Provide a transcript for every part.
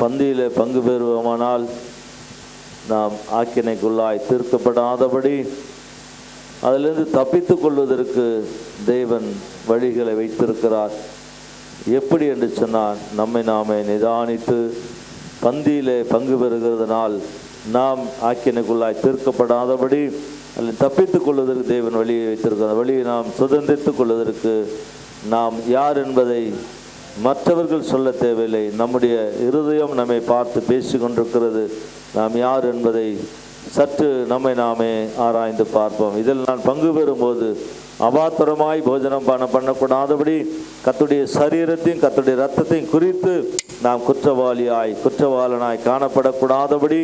பந்தியிலே பங்கு பெறுவோமானால் நாம் ஆக்கினைக்குள்ளாய் தீர்க்கப்படாதபடி அதிலிருந்து தப்பித்து கொள்வதற்கு தேவன் வழிகளை வைத்திருக்கிறார். எப்படி என்று சொன்னால், நம்மை நாமே நிதானித்து பந்தியிலே பங்கு பெறுகிறதுனால் நாம் ஆக்கினைக்குள்ளாய் தீர்க்கப்படாதபடி அதில் தப்பித்து கொள்வதற்கு தேவன் வழியை வைத்திருக்கிறார். வழியை நாம் சுதந்திரித்து கொள்வதற்கு நாம் யார் என்பதை மற்றவர்கள் சொல்ல தேவையில்லை. நம்முடைய இருதயம் நம்மை பார்த்து பேசி கொண்டிருக்கிறது. நாம் யார் என்பதை சற்று நம்மை நாமே ஆராய்ந்து பார்ப்போம். இதில் நான் பங்கு பெறும்போது அபாத்திரமாய் போஜனம் பண்ணக்கூடாதபடி கர்த்தருடைய சரீரத்தையும் கர்த்தருடைய இரத்தத்தையும் குறித்து நாம் குற்றவாளனாய் காணப்படக்கூடாதபடி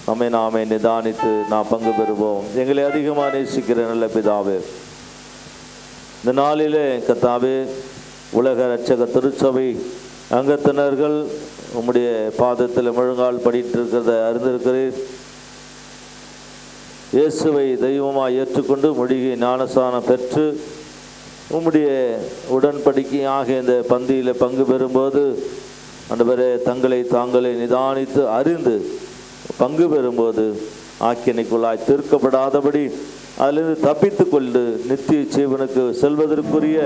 நம்மை நாமே நிதானித்து நாம் பங்கு பெறுவோம். எங்களை அதிகமாக நேசிக்கிற நல்ல பிதாவே, இந்த நாளிலே கர்த்தாவே உலக இரட்சக திருச்சபை அங்கத்தினர்கள் உம்முடைய பாதத்தில் முழங்கால் படிட்டு இருக்கிறத அறிந்திருக்கிறீர். இயேசுவை தெய்வமாக ஏற்றுக்கொண்டு மூழ்கி ஞானஸ்நானம் பெற்று உம்முடைய உடன்படிக்கையாக இந்த பந்தியில் பங்கு பெறும்போது ஆண்டவரே தாங்களை நிதானித்து அறிந்து பங்கு பெறும்போது ஆக்கினைக்குள்ளாய் தீர்க்கப்படாதபடி அதிலிருந்து தப்பித்து கொண்டு நித்திய ஜீவனுக்கு செல்வதற்குரிய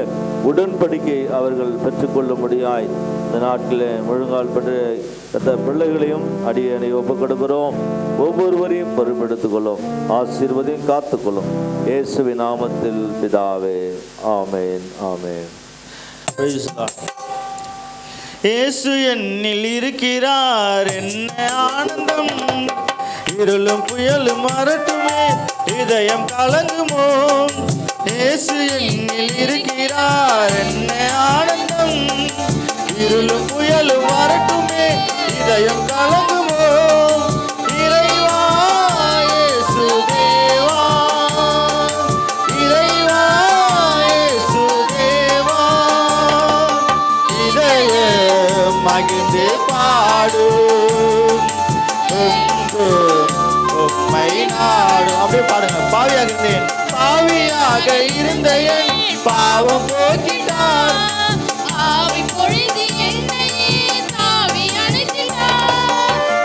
உடன்படிக்கை அவர்கள் பெற்றுக்கொள்ளும்படியாய் இந்த நாட்டில் முழுங்கால் பெற்ற பிள்ளைகளையும் அடியனை ஒப்புக் கொடுக்கிறோம். ஒவ்வொருவரையும் பொறுப்பெடுத்துக் கொள்ளும், ஆசீர்வதியும் காத்துக்கொள்ளும். இயேசுவின் நாமத்தில் பிதாவே, ஆமேன், ஆமேன். இயேசு என்னில் இருக்கிறார், என்ன ஆனந்தம்! இருளும் புயலும் வரட்டுமே, இதயம் கலங்குமோ? இயேசு என்னில் இருக்கிறார், என்ன ஆனந்தம்! இருளும் புயலும் வரட்டுமே, இதயம் கலங்குமோ? இறைவா இயேசு தேவா, இறைவா இயேசு தேவா, இதயம் மகிழ்ந்து பாடு உம்மை நாடும். அப்படியே பாருங்க. பாவியாக இருந்த என் பாவம் போக்கிட்டார், ஆவி பொழிந்து என்னையே தாவி அணைத்திட்டார்.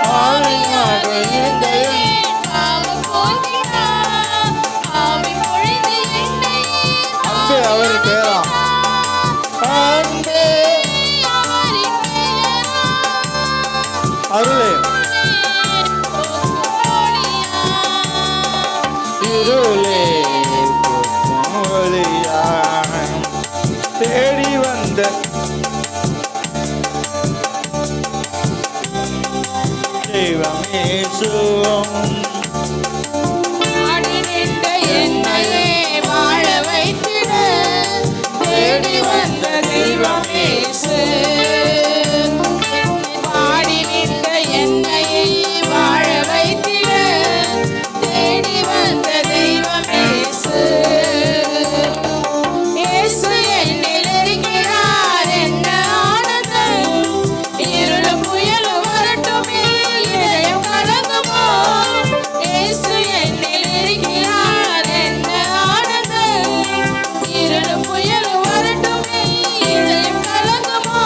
பாவியாக இருந்த என் பாவம் போக்கிட்டார், ஆவி பொழிந்து என்னையே அன்பே அவர் பேரா, அன்பே அருளே இருளே தேடி வந்த தெய்வமே சுகம் என்னையே வாழ வைத்திட தேடி வந்த தெய்வமே பாடி நின்ற என்னையே வாழ வைத்திட தேடி வந்த தெய்வமே இயேசு என்னில் இருக்கிறார், என்ன ஆனந்தம்! இருள புயல் வரட்டுமே, இதயம் கலங்குமோ? இயேசு என்னில் இருக்கிறார், என்ன ஆனந்தம்! இருள புயல் வரட்டுமே, இதயம் கலங்குமோ?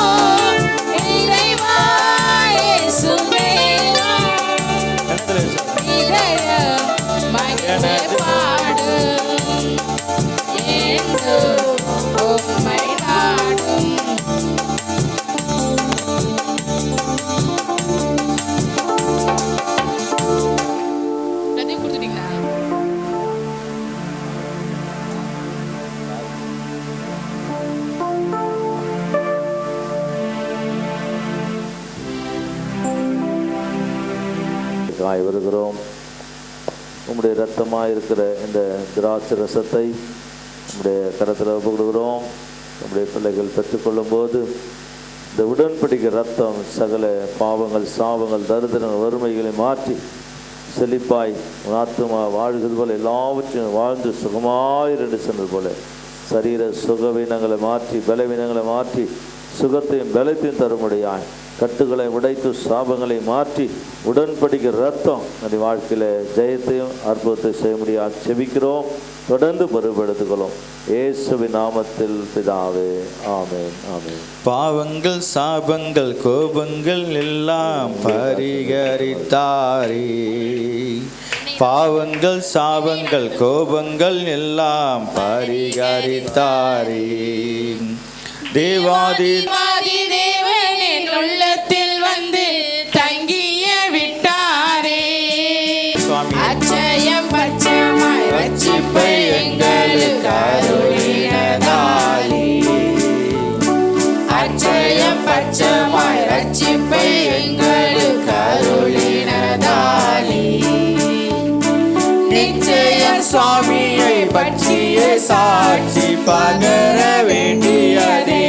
இறைவா இயேசு தேவா, இதயம் மகிழ்ந்து பாடு உம்மை நாடும். கொடுத்துட்டீங்களா? வருகிறோம். உம்முடைய இரத்தமாக இருக்கிற இந்த திராட்சை ரசத்தை நம்முடைய கரத்தில் ஒப்புக் கொடுக்கிறோம். நம்முடைய பிள்ளைகள் பெற்றுக்கொள்ளும் போது இந்த உடன்படிக்கை ரத்தம் சகல பாவங்கள், சாபங்கள், தரித்திரங்கள், வறுமைகளை மாற்றி செழிப்பாய் ஆத்துமா வாழ்கிறது போல எல்லாவற்றையும் வாழ்ந்து சுகமாய் ரெண்டு சென்றது போல சரீர சுகவீனங்களை மாற்றி பலவீனங்களை மாற்றி சுகத்தையும் பலத்தையும் தரும்படியாய் கட்டுகளை உடைத்து சாபங்களை மாற்றி உடன்படிக்கை ரத்தம் நம்முடைய வாழ்க்கையில் ஜெயத்தையும் அற்புதத்தை செய்ய முடியாது செபிக்கிறோம். தொடர்ந்து பொறுப்படுத்திக்கொள்ளும். இயேசுவின் நாமத்தில் பிதாவே, ஆமென், ஆமென். பாவங்கள் சாபங்கள் கோபங்கள் எல்லாம் பரிகரித்தாரே. பாவங்கள் சாபங்கள் கோபங்கள் எல்லாம் பரிகரித்தாரே. தேவாதி தேவனின் உள்ளத்தில் வந்து தங்கிய விட்டாரே. அச்சயம் பச்சமாய் ரட்சிப்பை எங்களுக்கு அருளினதாலே. அச்சயம் பச்சமாய் ரட்சிப்பை எங்களுக்கு அருளினதாலே. நிச்சய சுவாமியை பற்றிய சாட்சி பகர வேண்டியதே.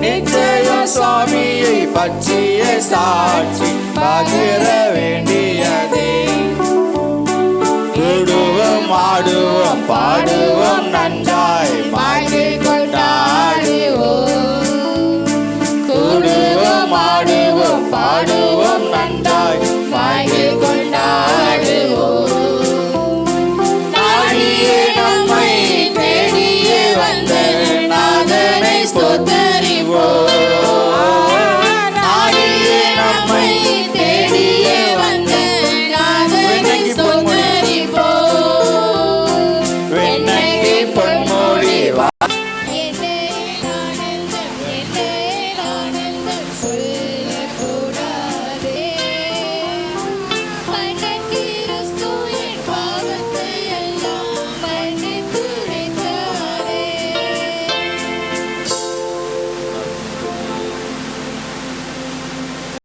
நிச்சய சுவாமியை பற்றிய சாட்சி பகர வேண்டியதே. கூடுவோம் ஆடுவோம் பாடுவோம் நன்றாய்